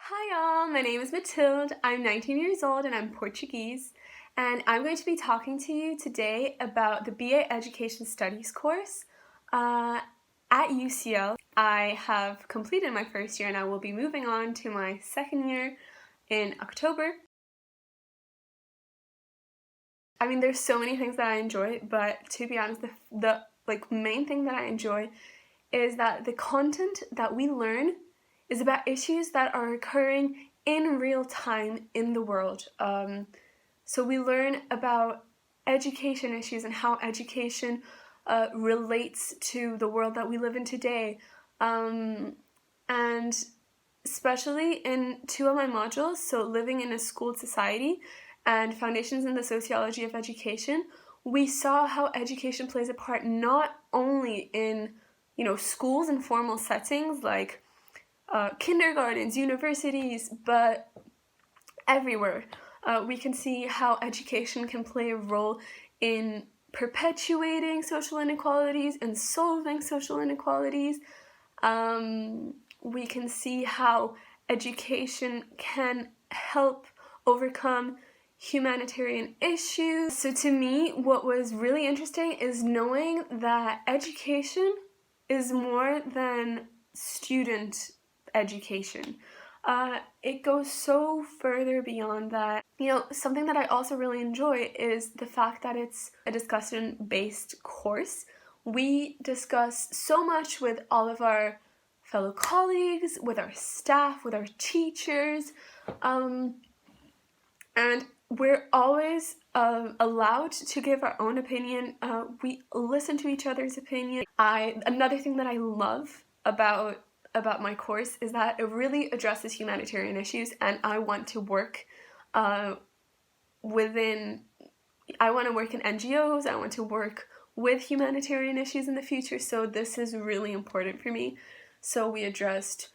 Hi all, my name is Matilde, I'm 19 years old and I'm Portuguese, and I'm going to be talking to you today about the BA Education Studies course at UCL. I have completed my first year and I will be moving on to my second year in October. I mean, there's so many things that I enjoy, but to be honest, the main thing that I enjoy is that the content that we learn is about issues that are occurring in real time in the world. So we learn about education issues and how education relates to the world that we live in today. And especially in two of my modules, so living in a schooled society and foundations in the sociology of education, we saw how education plays a part not only in schools and formal settings like kindergartens, universities, but everywhere. We can see how education can play a role in perpetuating social inequalities and solving social inequalities. We can see how education can help overcome humanitarian issues. So to me, what was really interesting is knowing that education is more than student education. It goes so further beyond that. Something that I also really enjoy is the fact that it's a discussion-based course. We discuss so much with all of our fellow colleagues, with our staff, with our teachers, and we're always allowed to give our own opinion. We listen to each other's opinion. Another thing that I love about my course is that it really addresses humanitarian issues, and I want to work I want to work in NGOs, I want to work with humanitarian issues in the future, so this is really important for me. So we addressed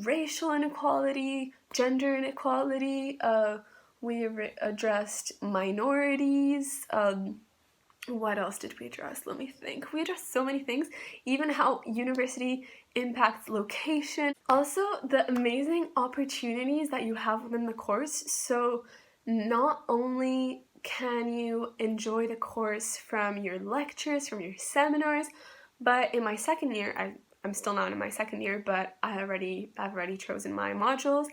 racial inequality, gender inequality, we addressed minorities, what else did we address? Let me think. We addressed so many things, even how university impacts location. Also, the amazing opportunities that you have within the course. So not only can you enjoy the course from your lectures, from your seminars, but in my second year, I'm still not in my second year, but I've already chosen my modules,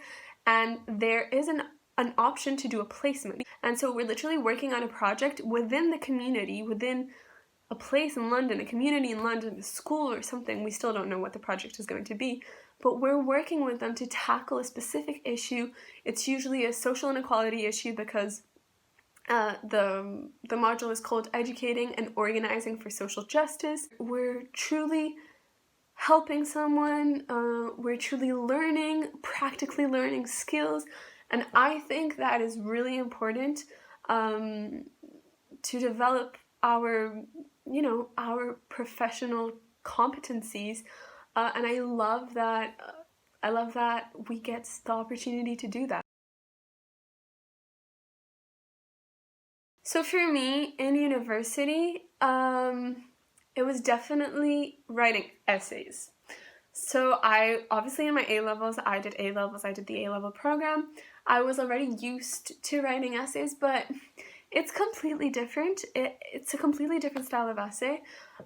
and there is an option to do a placement. And so we're literally working on a project within the community, within a place in London, a community in London, a school or something. We still don't know what the project is going to be, but we're working with them to tackle a specific issue. It's usually a social inequality issue because the module is called Educating and Organizing for Social Justice. We're truly helping someone, we're truly practically learning skills, and I think that is really important to develop our professional competencies, and I love that we get the opportunity to do that. So for me, in university, it was definitely writing essays. So obviously in my A-levels, I did the A-level program. I was already used to writing essays, but it's completely different. It's a completely different style of essay.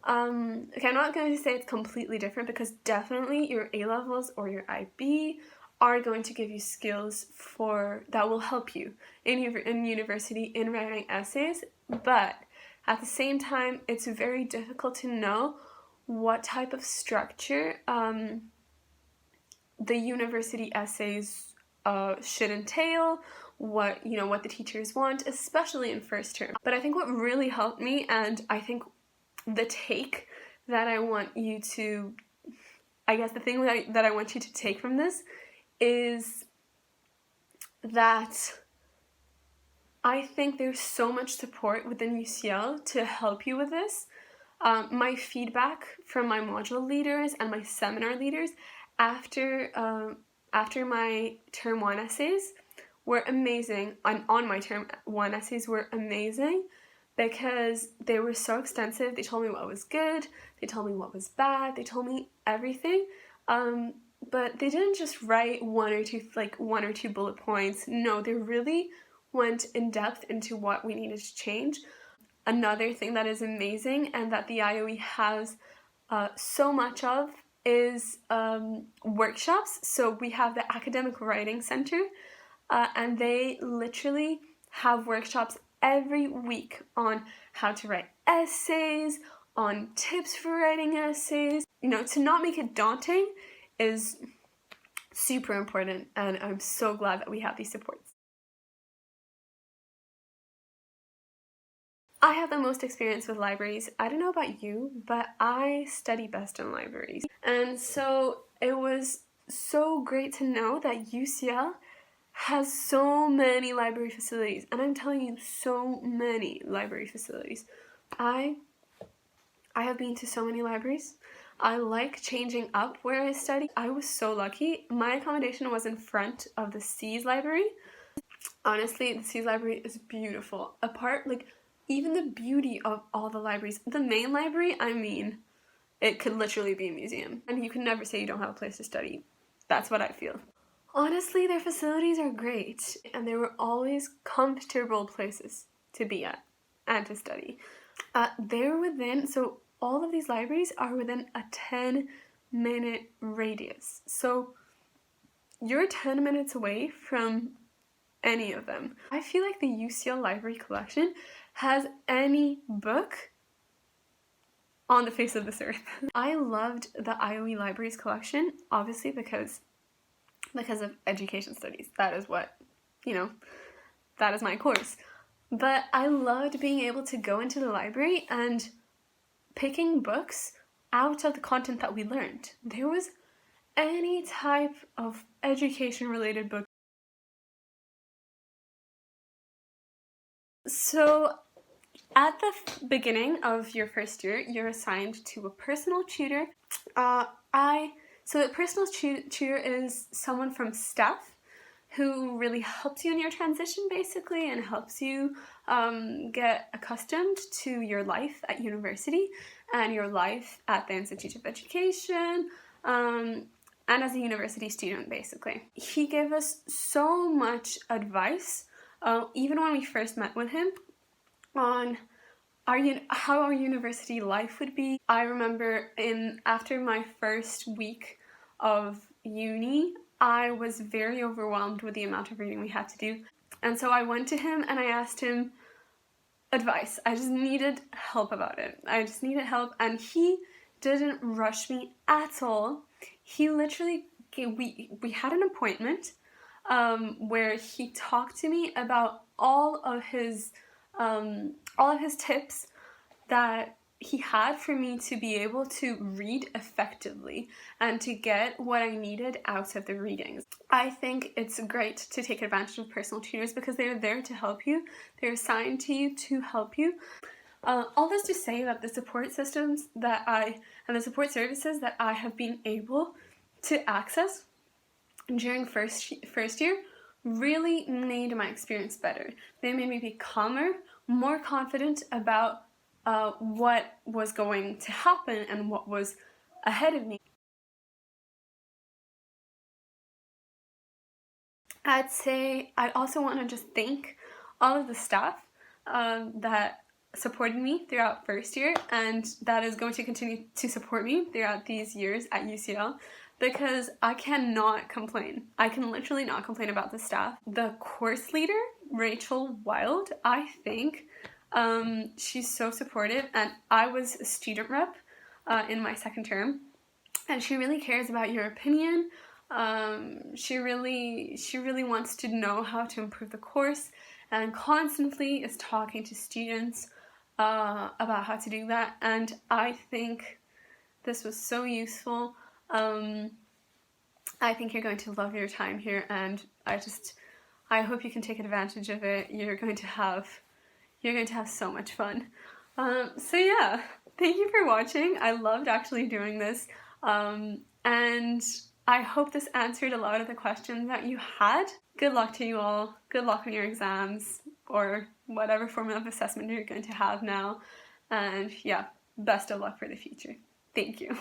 Okay, I'm not going to say it's completely different because definitely your A-levels or your IB are going to give you skills that will help you in university in writing essays, but at the same time, it's very difficult to know what type of structure the university essays should entail, what the teachers want, especially in first term. But I think what really helped me, and I think the take that I want you to, the thing that I want you to take from this is that I think there's so much support within UCL to help you with this. My feedback from my module leaders and my seminar leaders after my term 1 essays were amazing. On my term 1 essays were amazing because they were so extensive. They told me what was good, they told me what was bad, they told me everything. but they didn't just write one or two bullet points. No, they really went in depth into what we needed to change. Another thing that is amazing and that the IOE has so much of is workshops. So we have the Academic Writing Center, and they literally have workshops every week on how to write essays, on tips for writing essays. You know, to not make it daunting is super important, and I'm so glad that we have these supports. I have the most experience with libraries. I don't know about you, but I study best in libraries. And so it was so great to know that UCL has so many library facilities. And I'm telling you, so many library facilities. I have been to so many libraries. I like changing up where I study. I was so lucky. My accommodation was in front of the C's library. Honestly, the C's library is beautiful. Even the beauty of all the libraries. The main library, I mean, it could literally be a museum. And you can never say you don't have a place to study. That's what I feel. Honestly, their facilities are great. And they were always comfortable places to be at and to study. So all of these libraries are within a 10-minute radius. So you're 10 minutes away from any of them. I feel like the UCL library collection has any book on the face of this earth. I loved the IOE libraries collection, obviously because of education studies. That is what, that is my course. But I loved being able to go into the library and picking books out of the content that we learned. There was any type of education related book. So at the beginning of your first year, you're assigned to a personal tutor. So a personal tutor is someone from staff who really helps you in your transition, basically, and helps you get accustomed to your life at university and your life at the Institute of Education, and as a university student, basically. He gave us so much advice, even when we first met with him, on how our university life would be. I remember after my first week of uni, I was very overwhelmed with the amount of reading we had to do. And so I went to him and I asked him advice. I just needed help about it. I just needed help, and he didn't rush me at all. He literally we had an appointment where he talked to me about all of his tips that he had for me to be able to read effectively and to get what I needed out of the readings. I think it's great to take advantage of personal tutors because they're there to help you. They're assigned to you to help you. All this to say that the support systems and the support services that I have been able to access during first year really made my experience better. They made me be calmer, more confident about what was going to happen and what was ahead of me. I'd also want to just thank all of the staff that supported me throughout first year and that is going to continue to support me throughout these years at UCL, because I cannot complain. I can literally not complain about the staff. The course leader, Rachel Wild, I think she's so supportive, and I was a student rep in my second term, and she really cares about your opinion. She really wants to know how to improve the course and constantly is talking to students about how to do that, and I think this was so useful. I think you're going to love your time here, and I hope you can take advantage of it. You're going to have so much fun. So yeah, thank you for watching. I loved actually doing this, and I hope this answered a lot of the questions that you had. Good luck to you all. Good luck on your exams or whatever form of assessment you're going to have now. And yeah, best of luck for the future. Thank you.